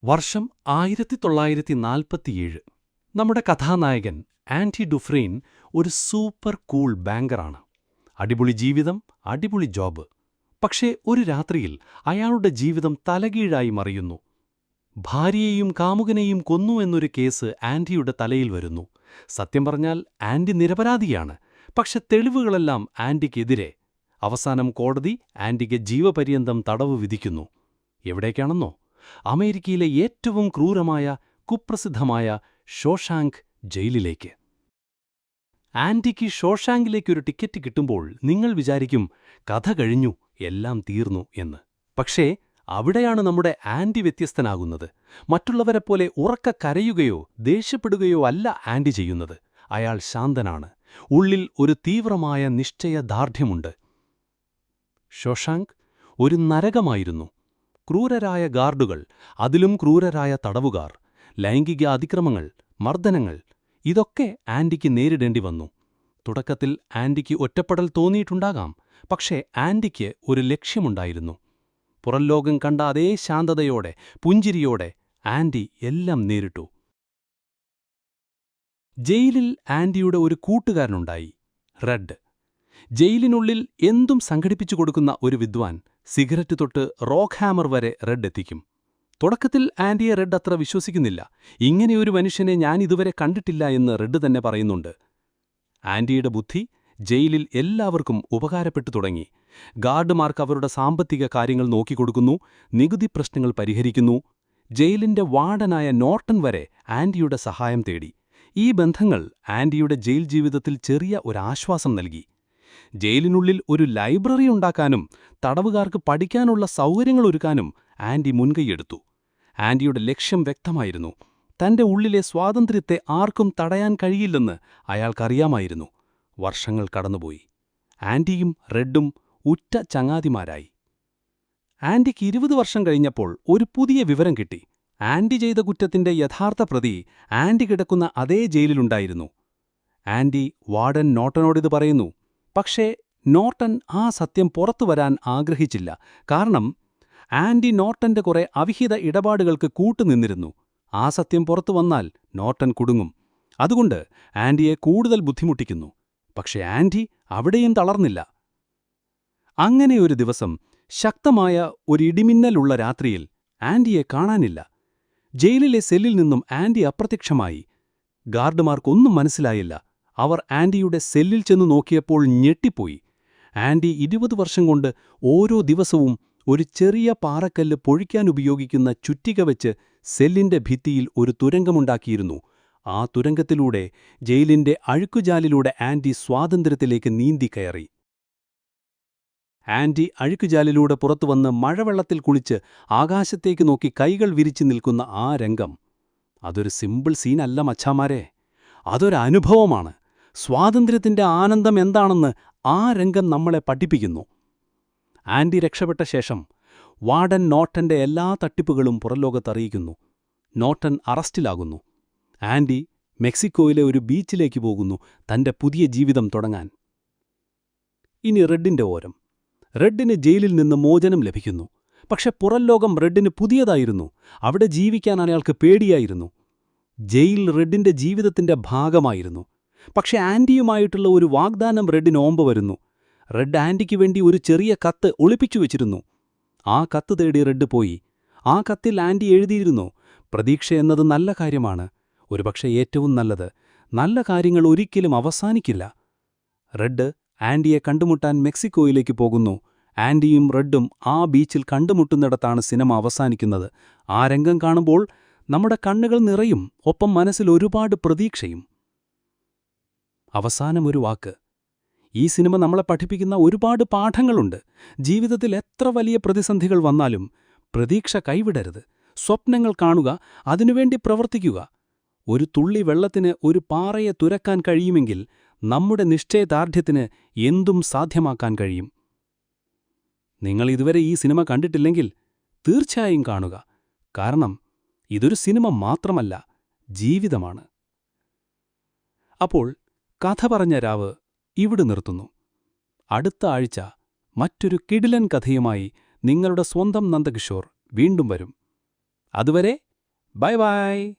വർഷം 1947. നമ്മുടെ കഥാനായകൻ ആൻഡി ഡുഫ്രെയിൻ ഒരു സൂപ്പർ കൂൾ ബാങ്കറാണ്. അടിപൊളി ജീവിതം, അടിപൊളി ജോബ്. പക്ഷേ ഒരു രാത്രിയിൽ അയാളുടെ ജീവിതം തലകീഴായി മറിയുന്നു. ഭാര്യയെയും കാമുകനെയും കൊന്നു എന്നൊരു കേസ് ആൻഡിയുടെ തലയിൽ വരുന്നു. സത്യം പറഞ്ഞാൽ ആൻഡി നിരപരാധിയാണ്. പക്ഷെ തെളിവുകളെല്ലാം ആൻഡിക്കെതിരെ. അവസാനം കോടതി ആൻഡിക്ക് ജീവപര്യന്തം തടവ് വിധിക്കുന്നു. എവിടേക്കാണെന്നോ? അമേരിക്കയിലെ ഏറ്റവും ക്രൂരമായ, കുപ്രസിദ്ധമായ ഷോഷാങ്ക് ജയിലിലേക്ക്. ആൻഡിക്ക് ഷോഷാങ്കിലേക്കൊരു ടിക്കറ്റ് കിട്ടുമ്പോൾ നിങ്ങൾ വിചാരിക്കും കഥ കഴിഞ്ഞു, എല്ലാം തീർന്നു എന്ന്. പക്ഷേ അവിടെയാണ് നമ്മുടെ ആൻഡി വ്യത്യസ്തനാകുന്നത്. മറ്റുള്ളവരെപ്പോലെ ഉറക്കെ കരയുകയോ ദേഷ്യപ്പെടുകയോ അല്ല ആൻഡി ചെയ്യുന്നത്. അയാൾ ശാന്തനാണ്. ഉള്ളിൽ ഒരു തീവ്രമായ നിശ്ചയദാർഢ്യമുണ്ട്. ഷോഷാങ്ക് ഒരു നരകമായിരുന്നു. ക്രൂരരായ ഗാർഡുകൾ, അതിലും ക്രൂരരായ തടവുകാർ, ലൈംഗിക അതിക്രമങ്ങൾ, മർദ്ദനങ്ങൾ, ഇതൊക്കെ ആൻഡിക്ക് നേരിടേണ്ടി വന്നു. തുടക്കത്തിൽ ആൻഡിക്ക് ഒറ്റപ്പെടൽ തോന്നിയിട്ടുണ്ടാകാം. പക്ഷേ ആൻഡിക്ക് ഒരു ലക്ഷ്യമുണ്ടായിരുന്നു. പുറംലോകം കണ്ട അതേ ശാന്തതയോടെ, പുഞ്ചിരിയോടെ ആൻഡി എല്ലാം നേരിട്ടു. ജയിലിൽ ആൻഡിയുടെ ഒരു കൂട്ടുകാരനുണ്ടായി, റെഡ്. ജയിലിനുള്ളിൽ എന്തും സംഘടിപ്പിച്ചു കൊടുക്കുന്ന ഒരു വിദ്വാൻ. സിഗരറ്റ് തൊട്ട് റോക്ക് ഹാമർ വരെ റെഡ് എത്തിക്കും. തുടക്കത്തിൽ ആൻഡിയെ റെഡ് അത്ര വിശ്വസിക്കുന്നില്ല. ഇങ്ങനെയൊരു മനുഷ്യനെ ഞാൻ ഇതുവരെ കണ്ടിട്ടില്ല എന്ന് റെഡ് തന്നെ പറയുന്നുണ്ട്. ആൻഡിയുടെ ബുദ്ധി ജയിലിൽ എല്ലാവർക്കും ഉപകാരപ്പെട്ടു തുടങ്ങി. ഗാർഡുമാർക്ക് അവരുടെ സാമ്പത്തിക കാര്യങ്ങൾ നോക്കിക്കൊടുക്കുന്നു, നികുതി പ്രശ്നങ്ങൾ പരിഹരിക്കുന്നു. ജയിലിന്റെ വാർഡനായ നോർട്ടൺ വരെ ആൻഡിയുടെ സഹായം തേടി. ഈ ബന്ധങ്ങൾ ആൻഡിയുടെ ജയിൽ ജീവിതത്തിൽ ചെറിയ ഒരാശ്വാസം നൽകി. ജയിലിനുള്ളിൽ ഒരു ലൈബ്രറി ഉണ്ടാക്കാനും തടവുകാർക്ക് പഠിക്കാനുള്ള സൗകര്യങ്ങളൊരുക്കാനും ആൻഡി മുൻകൈയെടുത്തു. ആൻഡിയുടെ ലക്ഷ്യം വ്യക്തമായിരുന്നു. തന്റെ ഉള്ളിലെ സ്വാതന്ത്ര്യത്തെ ആർക്കും തടയാൻ കഴിയില്ലെന്ന് അയാൾക്കറിയാമായിരുന്നു. വർഷങ്ങൾ കടന്നുപോയി. ആൻഡിയും റെഡും ഉറ്റ ചങ്ങാതിമാരായി. ആൻഡിക്ക് 20 വർഷം കഴിഞ്ഞപ്പോൾ ഒരു പുതിയ വിവരം കിട്ടി. ആൻഡി ചെയ്ത കുറ്റത്തിന്റെ യഥാർത്ഥ പ്രതി ആൻഡി കിടക്കുന്ന അതേ ജയിലിലുണ്ടായിരുന്നു. ആൻഡി വാർഡൻ നോർട്ടനോടിത് പറയുന്നു. പക്ഷേ നോർട്ടൻ ആ സത്യം പുറത്തുവരാൻ ആഗ്രഹിച്ചില്ല. കാരണം ആൻഡി നോർട്ടന്റെ കുറെ അവിഹിത ഇടപാടുകൾക്ക് കൂട്ടുനിന്നിരുന്നു. ആ സത്യം പുറത്തു വന്നാൽ നോർട്ടൻ കുടുങ്ങും. അതുകൊണ്ട് ആൻഡിയെ കൂടുതൽ ബുദ്ധിമുട്ടിക്കുന്നു. പക്ഷേ ആൻഡി അവിടെയും തളർന്നില്ല. അങ്ങനെ ഒരു ദിവസം, ശക്തമായ ഒരിടിമിന്നലുള്ള രാത്രിയിൽ ആൻഡിയെ കാണാനില്ല. ജയിലിലെ സെല്ലിൽ നിന്നും ആൻഡി അപ്രത്യക്ഷമായി. ഗാർഡുമാർക്കൊന്നും മനസ്സിലായില്ല. അവർ ആൻഡിയുടെ സെല്ലിൽ ചെന്നു നോക്കിയപ്പോൾ ഞെട്ടിപ്പോയി. ആൻഡി 20 വർഷം കൊണ്ട് ഓരോ ദിവസവും ഒരു ചെറിയ പാറക്കല്ല് പൊഴിക്കാനുപയോഗിക്കുന്ന ചുറ്റിക വെച്ച് സെല്ലിന്റെ ഭിത്തിയിൽ ഒരു തുരങ്കമുണ്ടാക്കിയിരുന്നു. ആ തുരങ്കത്തിലൂടെ, ജയിലിന്റെ അഴുക്കുചാലിലൂടെ ആൻഡി സ്വാതന്ത്ര്യത്തിലേക്ക് നീന്തിക്കയറി. ആൻഡി അഴുക്കുചാലിലൂടെ പുറത്തുവന്ന് മഴവെള്ളത്തിൽ കുളിച്ച് ആകാശത്തേക്ക് നോക്കി കൈകൾ വിരിച്ചു നിൽക്കുന്ന ആ രംഗം, അതൊരു സിമ്പിൾ സീനല്ല മച്ചാമാരെ. അതൊരനുഭവമാണ്. സ്വാതന്ത്ര്യത്തിന്റെ ആനന്ദം എന്താണെന്ന് ആ രംഗം നമ്മളെ പഠിപ്പിക്കുന്നു. ആൻഡി രക്ഷപ്പെട്ട ശേഷം വാർഡൻ നോർട്ടന്റെ എല്ലാ തട്ടിപ്പുകളും പുറംലോകത്തറിയിക്കുന്നു. നോർട്ടൻ അറസ്റ്റിലാകുന്നു. ആൻഡി മെക്സിക്കോയിലെ ഒരു ബീച്ചിലേക്ക് പോകുന്നു തന്റെ പുതിയ ജീവിതം തുടങ്ങാൻ. ഇനി റെഡിന്റെ ഓരം. റെഡിന് ജയിലിൽ നിന്ന് മോചനം ലഭിക്കുന്നു. പക്ഷെ പുറംലോകം റെഡിന് പുതിയതായിരുന്നു. അവിടെ ജീവിക്കാൻ അയാൾക്ക് പേടിയായിരുന്നു. ജയിൽ റെഡിന്റെ ജീവിതത്തിന്റെ ഭാഗമായിരുന്നു. പക്ഷെ ആൻഡിയുമായിട്ടുള്ള ഒരു വാഗ്ദാനം റെഡിന് ഓമ്പ് വരുന്നു. റെഡ് ആൻഡിക്ക് വേണ്ടി ഒരു ചെറിയ കത്ത് ഒളിപ്പിച്ചു വെച്ചിരുന്നു. ആ കത്ത് തേടി റെഡ് പോയി. ആ കത്തിൽ ആൻഡി എഴുതിയിരുന്നു, പ്രതീക്ഷയെന്നത് നല്ല കാര്യമാണ്, ഒരുപക്ഷെ ഏറ്റവും നല്ലത്. നല്ല കാര്യങ്ങൾ ഒരിക്കലും അവസാനിക്കില്ല. റെഡ് ആൻഡിയെ കണ്ടുമുട്ടാൻ മെക്സിക്കോയിലേക്ക് പോകുന്നു. ആൻഡിയും റെഡും ആ ബീച്ചിൽ കണ്ടുമുട്ടുന്നിടത്താണ് സിനിമ അവസാനിക്കുന്നത്. ആ രംഗം കാണുമ്പോൾ നമ്മുടെ കണ്ണുകൾ നിറയും, ഒപ്പം മനസ്സിൽ ഒരുപാട് പ്രതീക്ഷയും. അവസാനമൊരു വാക്ക്. ഈ സിനിമ നമ്മളെ പഠിപ്പിക്കുന്ന ഒരുപാട് പാഠങ്ങളുണ്ട്. ജീവിതത്തിൽ എത്ര വലിയ പ്രതിസന്ധികൾ വന്നാലും പ്രതീക്ഷ കൈവിടരുത്. സ്വപ്നങ്ങൾ കാണുക, അതിനുവേണ്ടി പ്രവർത്തിക്കുക. ഒരു തുള്ളി വെള്ളത്തിന് ഒരു പാറയെ തുരക്കാൻ കഴിയുമെങ്കിൽ നമ്മുടെ നിശ്ചയദാർഢ്യത്തിന് എന്തും സാധ്യമാക്കാൻ കഴിയും. നിങ്ങൾ ഇതുവരെ ഈ സിനിമ കണ്ടിട്ടില്ലെങ്കിൽ തീർച്ചയായും കാണുക. കാരണം ഇതൊരു സിനിമ മാത്രമല്ല, ജീവിതമാണ്. അപ്പോൾ കഥ പറഞ്ഞ രാവ് ഇവിടെ നിർത്തുന്നു. അടുത്ത ആഴ്ച മറ്റൊരു കിടിലൻ കഥയുമായി നിങ്ങളുടെ സ്വന്തം നന്ദകിഷോർ വീണ്ടും വരും. അതുവരെ ബൈ ബൈ.